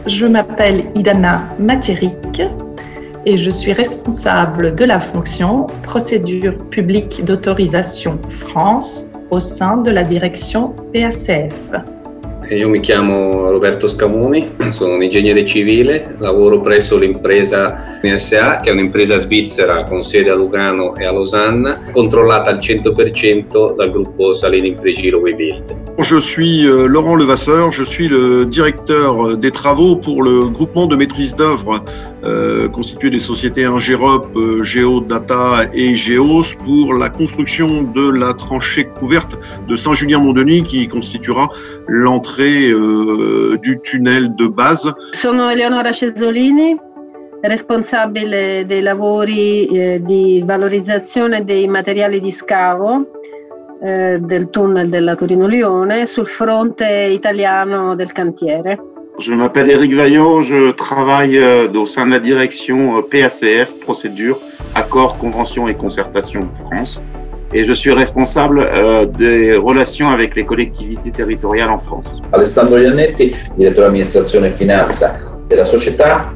je m'appelle Idana Materik et je suis responsable de la fonction Procédure publique d'autorisation France au sein de la direction PACF. Io mi chiamo Roberto Scamoni, sono un ingegnere civile, lavoro presso l'impresa NSA, che è un'impresa svizzera con sede a Lugano e a Lausanne, controllata al 100% dal gruppo Salini Impregilo Webuild. Je suis Laurent Levasseur, je suis le directeur des travaux pour le groupement de maîtrise d'œuvre constitué des sociétés Ingérop, Géodata et Géos pour la construction de la tranchée couverte de Saint-Julien-Mont-Denis qui constituera l'entrée du tunnel de base. Sono Eleonora Cesolini, responsabile dei lavori di valorizzazione dei materiali di scavo del tunnel della Torino-Lione sul fronte italiano del cantiere. Je m'appelle Éric Vaillot, je travaille au sein de la direction PACF, Procédure, Accords, Conventions et Concertation France. Et je suis responsable des relations avec les collectivités territoriali en France. Alessandro Iannetti, direttore amministrazione e finanza della società,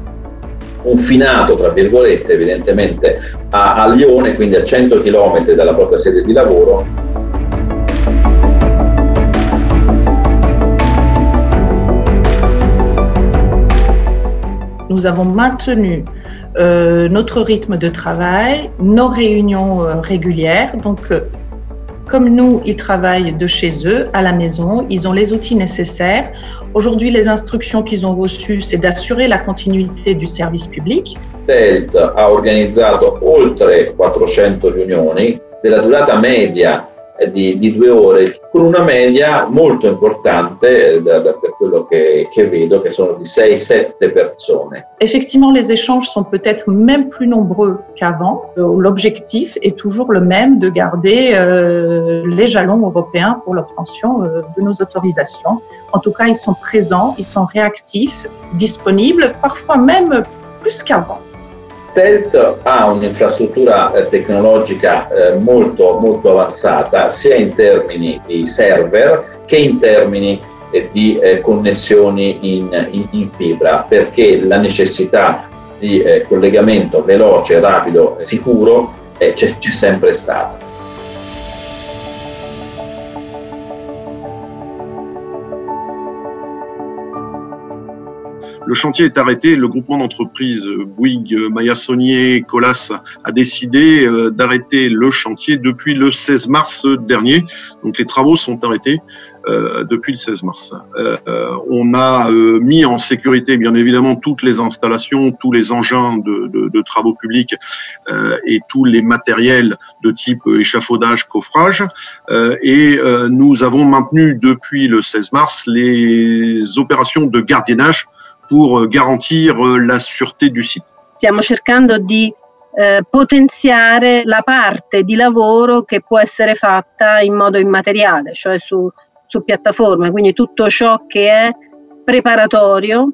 confinato tra virgolette evidentemente a Lione, quindi a 100 km dalla propria sede di lavoro. Nous avons maintenu notre rythme de travail, nos réunions régulières. Donc, comme nous, ils travaillent de chez eux, à la maison, ils ont les outils nécessaires. Aujourd'hui, les instructions qu'ils ont reçues, c'est d'assurer la continuité du service public. TELT ha organizzato oltre 400 riunioni della durata media di 2 ore, con una media molto importante da quello che vedo, che sono di 6-7 persone. Effectivement, les échanges sont peut-être même plus nombreux qu'avant. L'objectif est toujours le même, de garder les jalons européens pour l'obtention de nos autorisations. En tout cas, ils sont présents, ils sont réactifs, disponibles, parfois même plus qu'avant. TELT ha un'infrastruttura tecnologica molto avanzata, sia in termini di server che in termini di connessioni in fibra, perché la necessità di collegamento veloce, rapido, sicuro c'è sempre stata. Le chantier est arrêté. Le groupement d'entreprises Bouygues, Maya-Saunier, Colas a décidé d'arrêter le chantier depuis le 16 mars dernier. Donc les travaux sont arrêtés depuis le 16 mars. On a mis en sécurité bien évidemment toutes les installations, tous les engins de travaux publics et tous les matériels de type échafaudage, coffrage. Et nous avons maintenu depuis le 16 mars les opérations de gardiennage pour garantir la sûreté du site. Stiamo cercando di potenziare la parte di lavoro che può essere fatta in modo immateriale, cioè su piattaforma, quindi tutto ciò che è preparatorio,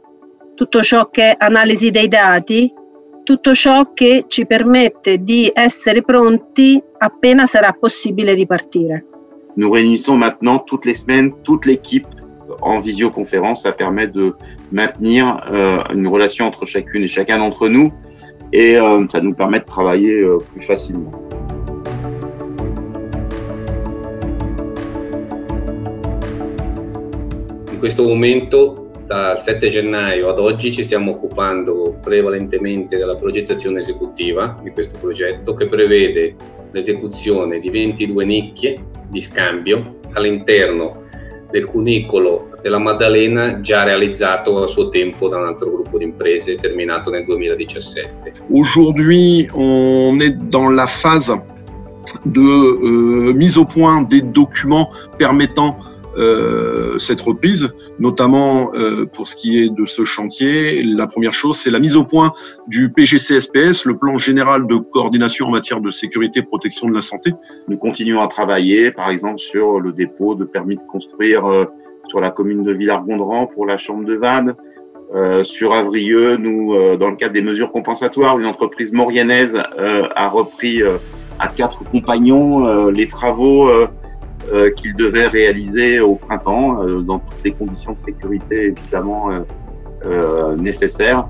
tutto ciò che è analisi dei dati, tutto ciò che ci permette di essere pronti appena sarà possibile ripartire. Nous réunissons maintenant toutes les semaines toute l'équipe en visioconférence. Ça permet de maintenir une relation entre chacune et chacun d'entre nous et ça nous permet de travailler plus facilement. In questo momento, dal 7 gennaio ad oggi, ci stiamo occupando prevalentemente della progettazione esecutiva di questo progetto, che prevede l'esecuzione di 22 nicchie di scambio all'interno del cunicolo della Maddalena, già realizzato a suo tempo da un altro gruppo di imprese, terminato nel 2017. Aujourd'hui, on est dans la phase de mise au point des documents permettant cette reprise, notamment pour ce qui est de ce chantier. La première chose, c'est la mise au point du PGCSPS, le plan général de coordination en matière de sécurité et protection de la santé. Nous continuons à travailler, par exemple, sur le dépôt de permis de construire sur la commune de Villars-Gondran pour la chambre de Vannes. Sur Avrieux, nous, dans le cadre des mesures compensatoires, une entreprise mauriennaise a repris à 4 compagnons les travaux qu'ils devaient réaliser au printemps, dans toutes les conditions de sécurité évidemment nécessaires.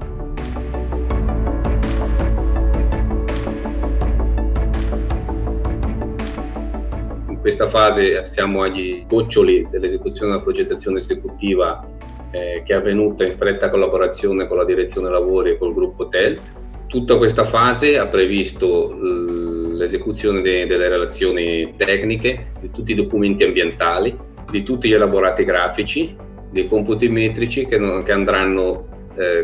In questa fase siamo agli sgoccioli dell'esecuzione della progettazione esecutiva che è avvenuta in stretta collaborazione con la direzione lavori e col gruppo TELT. Tutta questa fase ha previsto l'esecuzione delle relazioni tecniche, di tutti i documenti ambientali, di tutti gli elaborati grafici, dei computi metrici che andranno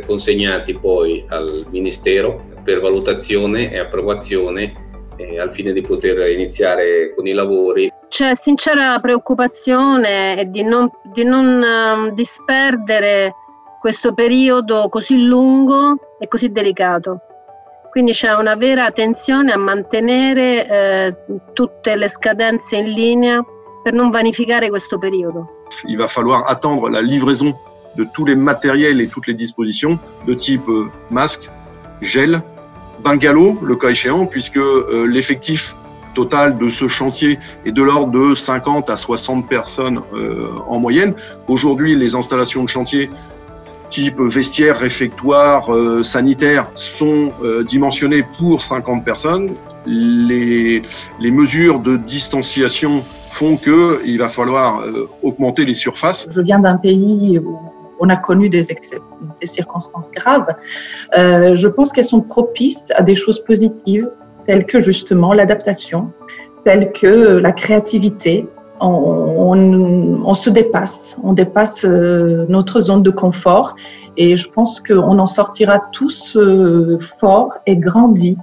consegnati poi al Ministero per valutazione e approvazione al fine di poter iniziare con i lavori. C'è sincera preoccupazione di non disperdere questo periodo così lungo e così delicato. Quindi c'è una vera attenzione a mantenere tutte le scadenze in linea per non vanificare questo periodo. Il va falloir attendre la livraison de tous les matériels et toutes les dispositions de type masque, gel, bungalow, le cas échéant, puisque l'effectif total de ce chantier est de l'ordre de 50 à 60 personnes en moyenne. Aujourd'hui, les installations de chantier type vestiaire, réfectoire, sanitaire sont dimensionnées pour 50 personnes. Les mesures de distanciation font qu'il va falloir augmenter les surfaces. Je viens d'un pays où on a connu des circonstances graves. Je pense qu'elles sont propices à des choses positives, telles que justement l'adaptation, telles que la créativité. On se dépasse, on dépasse notre zone de confort et je pense qu'on en sortira tous forts et grandis